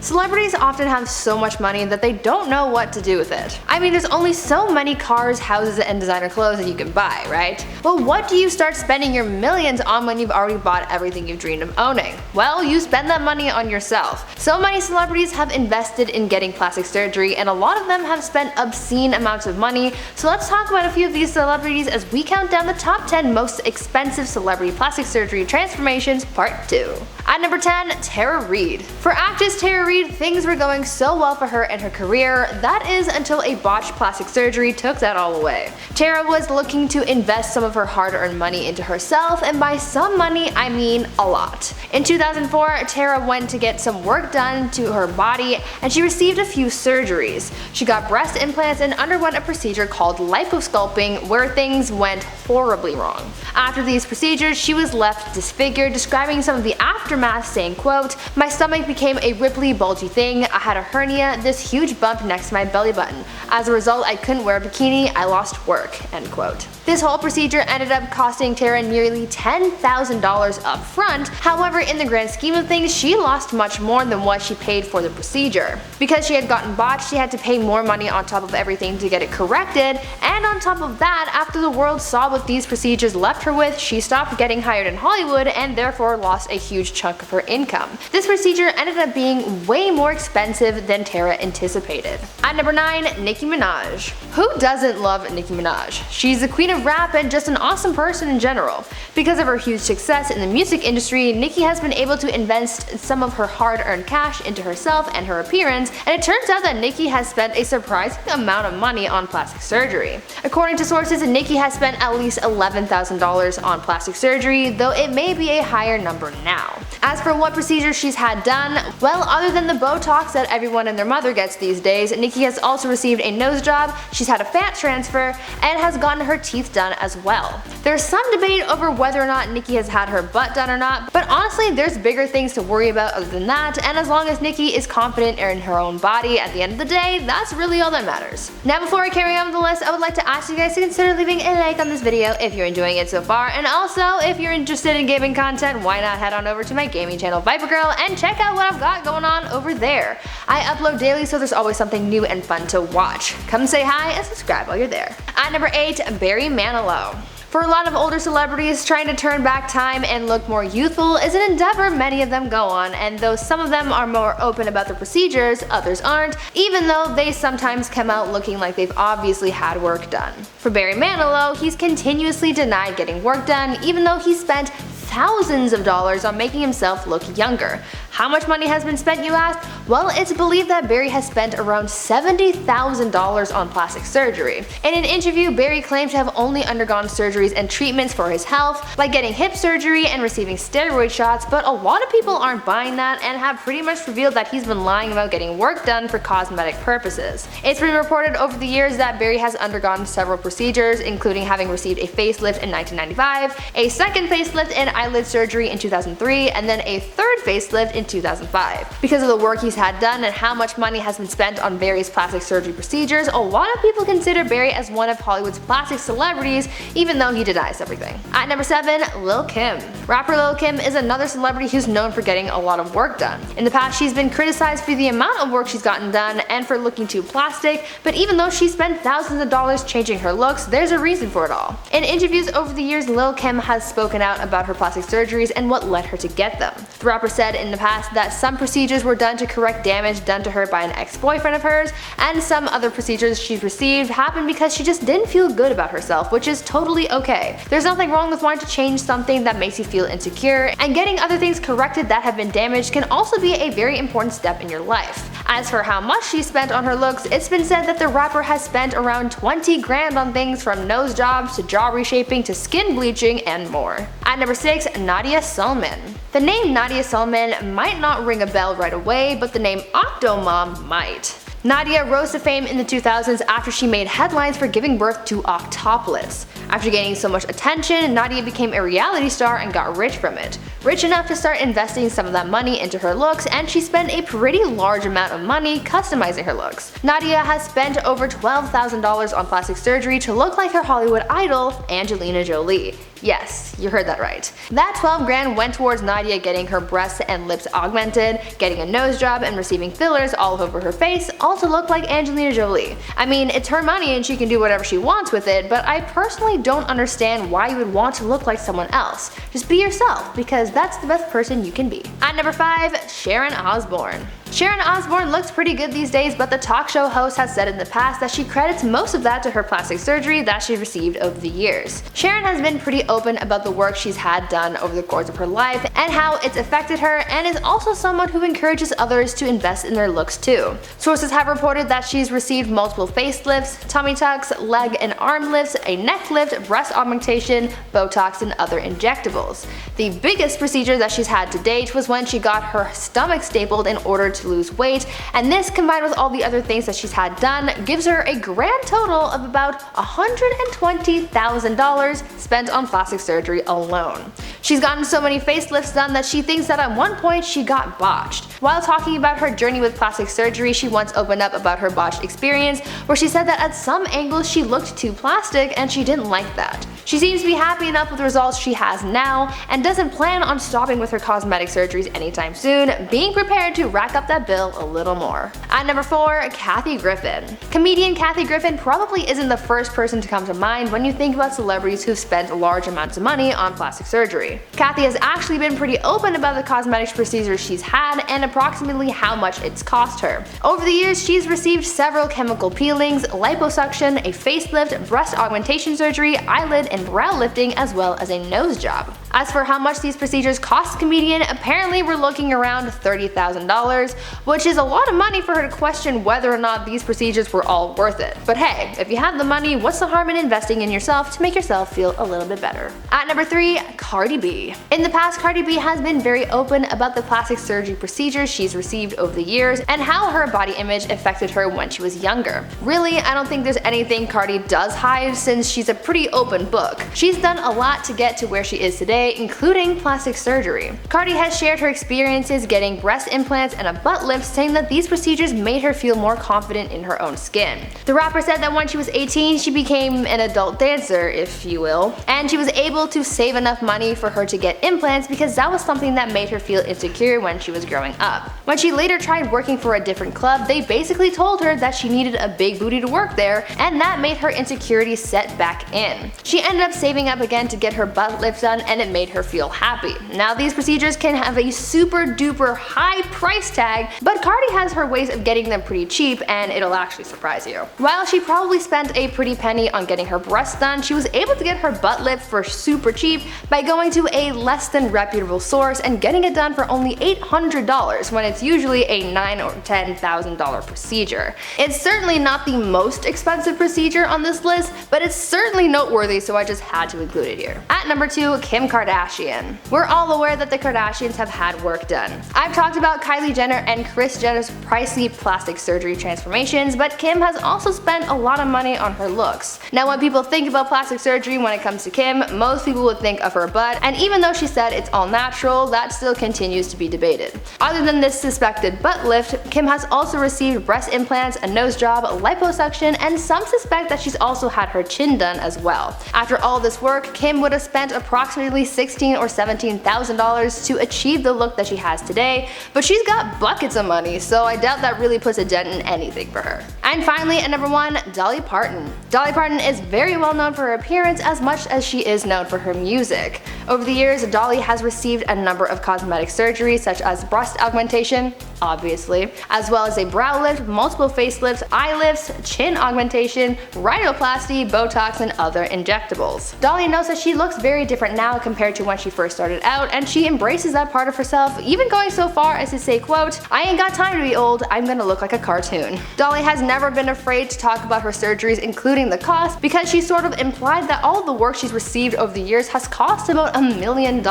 Celebrities often have so much money that they don't know what to do with it. I mean, there's only so many cars, houses, and designer clothes that you can buy, right? Well, what do you start spending your millions on when you've already bought everything you've dreamed of owning? Well, you spend that money on yourself. So many celebrities have invested in getting plastic surgery, and a lot of them have spent obscene amounts of money. So let's talk about a few of these celebrities as we count down the top 10 most expensive celebrity plastic surgery transformations part 2. At number 10, Tara Reid. For actress Tara Reid, things were going so well for her and her career, that is until a botched plastic surgery took that all away. Tara was looking to invest some of her hard-earned money into herself, and by some money I mean a lot. In 2004, Tara went to get some work done to her body and she received a few surgeries. She got breast implants and underwent a procedure called liposculpting where things went horribly wrong. After these procedures, she was left disfigured, describing some of the aftermath saying, quote, "My stomach became a ripply, bulgy thing. I had a hernia, this huge bump next to my belly button. As a result, I couldn't wear a bikini. I lost work." End quote. This whole procedure ended up costing Tara nearly $10,000 up front. However, in the grand scheme of things, she lost much more than what she paid for the procedure. Because she had gotten botched, she had to pay more money on top of everything to get it corrected, and on top of that, after the world saw what these procedures left her with, she stopped getting hired in Hollywood and therefore lost a huge chunk of her income. This procedure ended up being way more expensive than Tara anticipated. At number 9, Nicki Minaj. Who doesn't love Nicki Minaj? She's the queen of rap and just an awesome person in general. Because of her huge success in the music industry, Nicki has been able to invest some of her hard-earned cash into herself and her appearance, and it turns out that Nicki has spent a surprising amount of money on plastic surgery. According to sources, Nicki has spent at least $11,000 on plastic surgery, though it may be a higher number now. As for what procedures she's had done, well, other than the Botox that everyone and their mother gets these days, Nicki has also received a nose job, she's had a fat transfer, and has gotten her teeth done as well. There's some debate over whether or not Nicki has had her butt done or not, but honestly there's bigger things to worry about other than that, and as long as Nicki is confident in her own body at the end of the day, that's really all that matters. Now before I carry on with the list, I would like to ask you guys to consider leaving a like on this video if you're enjoying it so far, and also if you're interested in gaming content, why not head on over to my gaming channel Viper Girl and check out what I've got going on over there. I upload daily, so there's always something new and fun to watch. Come say hi and subscribe while you're there. At number 8, Barry Manilow. For a lot of older celebrities, trying to turn back time and look more youthful is an endeavor many of them go on, and though some of them are more open about their procedures, others aren't, even though they sometimes come out looking like they've obviously had work done. For Barry Manilow, he's continuously denied getting work done, even though he spent thousands of dollars on making himself look younger. How much money has been spent, you ask? Well, it's believed that Barry has spent around $70,000 on plastic surgery. In an interview, Barry claimed to have only undergone surgeries and treatments for his health, like getting hip surgery and receiving steroid shots, but a lot of people aren't buying that and have pretty much revealed that he's been lying about getting work done for cosmetic purposes. It's been reported over the years that Barry has undergone several procedures, including having received a facelift in 1995, a second facelift and eyelid surgery in 2003, and then a third facelift in 2005. Because of the work he's had done and how much money has been spent on various plastic surgery procedures, a lot of people consider Barry as one of Hollywood's plastic celebrities, even though he denies everything. At number 7, Lil Kim. Rapper Lil Kim is another celebrity who's known for getting a lot of work done. In the past, she's been criticized for the amount of work she's gotten done and for looking too plastic, but even though she spent thousands of dollars changing her looks, there's a reason for it all. In interviews over the years, Lil Kim has spoken out about her plastic surgeries and what led her to get them. The rapper said in the past that some procedures were done to correct damage done to her by an ex-boyfriend of hers, and some other procedures she's received happened because she just didn't feel good about herself, which is totally okay. There's nothing wrong with wanting to change something that makes you feel insecure, and getting other things corrected that have been damaged can also be a very important step in your life. As for how much she spent on her looks, it's been said that the rapper has spent around 20 grand on things from nose jobs to jaw reshaping to skin bleaching and more. At number 6, Nadya Suleman. The name Nadya Suleman might not ring a bell right away, but the name Octomom might. Nadya rose to fame in the 2000s after she made headlines for giving birth to octoplets. After gaining so much attention, Nadya became a reality star and got rich from it. Rich enough to start investing some of that money into her looks, and she spent a pretty large amount of money customizing her looks. Nadya has spent over $12,000 on plastic surgery to look like her Hollywood idol, Angelina Jolie. Yes, you heard that right. That 12 grand went towards Nadya getting her breasts and lips augmented, getting a nose job, and receiving fillers all over her face, all to look like Angelina Jolie. I mean, it's her money and she can do whatever she wants with it, but I personally don't understand why you would want to look like someone else. Just be yourself, because that's the best person you can be. At number 5, Sharon Osbourne. Sharon Osbourne looks pretty good these days, but the talk show host has said in the past that she credits most of that to her plastic surgery that she received over the years. Sharon has been pretty open about the work she's had done over the course of her life and how it's affected her, and is also someone who encourages others to invest in their looks too. Sources have reported that she's received multiple facelifts, tummy tucks, leg and arm lifts, a neck lift, breast augmentation, Botox, and other injectables. The biggest procedure that she's had to date was when she got her stomach stapled in order to lose weight, and this, combined with all the other things that she's had done, gives her a grand total of about $120,000 spent on plastic surgery alone. She's gotten so many facelifts done that she thinks that at one point she got botched. While talking about her journey with plastic surgery, she once opened up about her botched experience, where she said that at some angles she looked too plastic and she didn't like that. She seems to be happy enough with the results she has now, and doesn't plan on stopping with her cosmetic surgeries anytime soon, being prepared to rack up that bill a little more. At number 4, Kathy Griffin. Comedian Kathy Griffin probably isn't the first person to come to mind when you think about celebrities who've spent large amounts of money on plastic surgery. Kathy has actually been pretty open about the cosmetic procedures she's had and approximately how much it's cost her. Over the years, she's received several chemical peelings, liposuction, a facelift, breast augmentation surgery, eyelid and brow lifting, as well as a nose job. As for how much these procedures cost the comedian, apparently we're looking around $30,000, which is a lot of money for her to question whether or not these procedures were all worth it. But hey, if you have the money, what's the harm in investing in yourself to make yourself feel a little bit better? At number 3, Cardi B. In the past, Cardi B has been very open about the plastic surgery procedures she's received over the years and how her body image affected her when she was younger. Really, I don't think there's anything Cardi does hide, since she's a pretty open book. She's done a lot to get to where she is today, including plastic surgery. Cardi has shared her experiences getting breast implants and a butt lift, saying that these procedures made her feel more confident in her own skin. The rapper said that when she was 18, she became an adult dancer, if you will, and she was able to save enough money for her to get implants because that was something that made her feel insecure when she was growing up. When she later tried working for a different club, they basically told her that she needed a big booty to work there, and that made her insecurities set back in. She ended up saving up again to get her butt lift done, and it made her feel happy. Now these procedures can have a super duper high price tag, but Cardi has her ways of getting them pretty cheap, and it'll actually surprise you. While she probably spent a pretty penny on getting her breasts done, she was able to get her butt lift for super cheap by going to a less than reputable source and getting it done for only $800 when it's usually a $9,000 or $10,000 procedure. It's certainly not the most expensive procedure on this list, but it's certainly noteworthy, so I just had to include it here. At number 2, Kim Kardashian. We're all aware that the Kardashians have had work done. I've talked about Kylie Jenner and Kris Jenner's pricey plastic surgery transformations, but Kim has also spent a lot of money on her looks. Now when people think about plastic surgery when it comes to Kim, most people would think of her butt, and even though she said it's all natural, that still continues to be debated. Other than this suspected butt lift, Kim has also received breast implants, a nose job, liposuction, and some suspect that she's also had her chin done as well. After all this work, Kim would have spent approximately $16,000 or $17,000 to achieve the look that she has today, but she's got buckets of money, so I doubt that really puts a dent in anything for her. And finally, at number 1, Dolly Parton. Dolly Parton is very well known for her appearance as much as she is known for her music. Over the years, Dolly has received a number of cosmetic surgeries such as breast augmentation, obviously, as well as a brow lift, multiple facelifts, eye lifts, chin augmentation, rhinoplasty, Botox, and other injectables. Dolly knows that she looks very different now compared to when she first started out, and she embraces that part of herself, even going so far as to say, quote, "I ain't got time to be old, I'm gonna look like a cartoon." Dolly has never never been afraid to talk about her surgeries, including the cost, because she sort of implied that all of the work she's received over the years has cost about $1 million.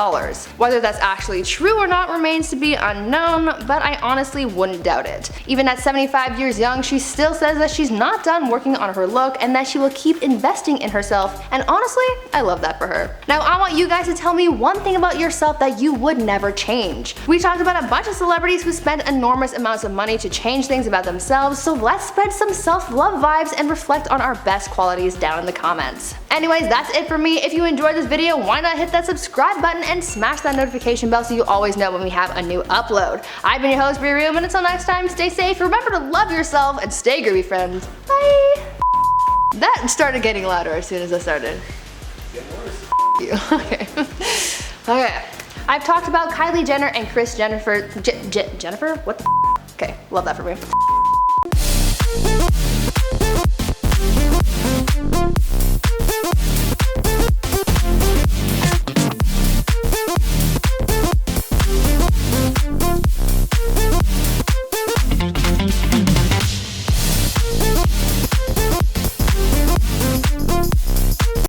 Whether that's actually true or not remains to be unknown, but I honestly wouldn't doubt it. Even at 75 years young, she still says that she's not done working on her look and that she will keep investing in herself, and honestly, I love that for her. Now I want you guys to tell me one thing about yourself that you would never change. We talked about a bunch of celebrities who spent enormous amounts of money to change things about themselves, so let's spread some self-love vibes and reflect on our best qualities down in the comments. Anyways, that's it for me. If you enjoyed this video, why not hit that subscribe button and smash that notification bell so you always know when we have a new upload. I've been your host, Bree, and until next time, stay safe, remember to love yourself, and stay groovy, friends. Bye! That started getting louder as soon as I started. Okay. Okay. I've talked about Kylie Jenner and Kris Jennifer. Jennifer? What the? Okay, love that for me.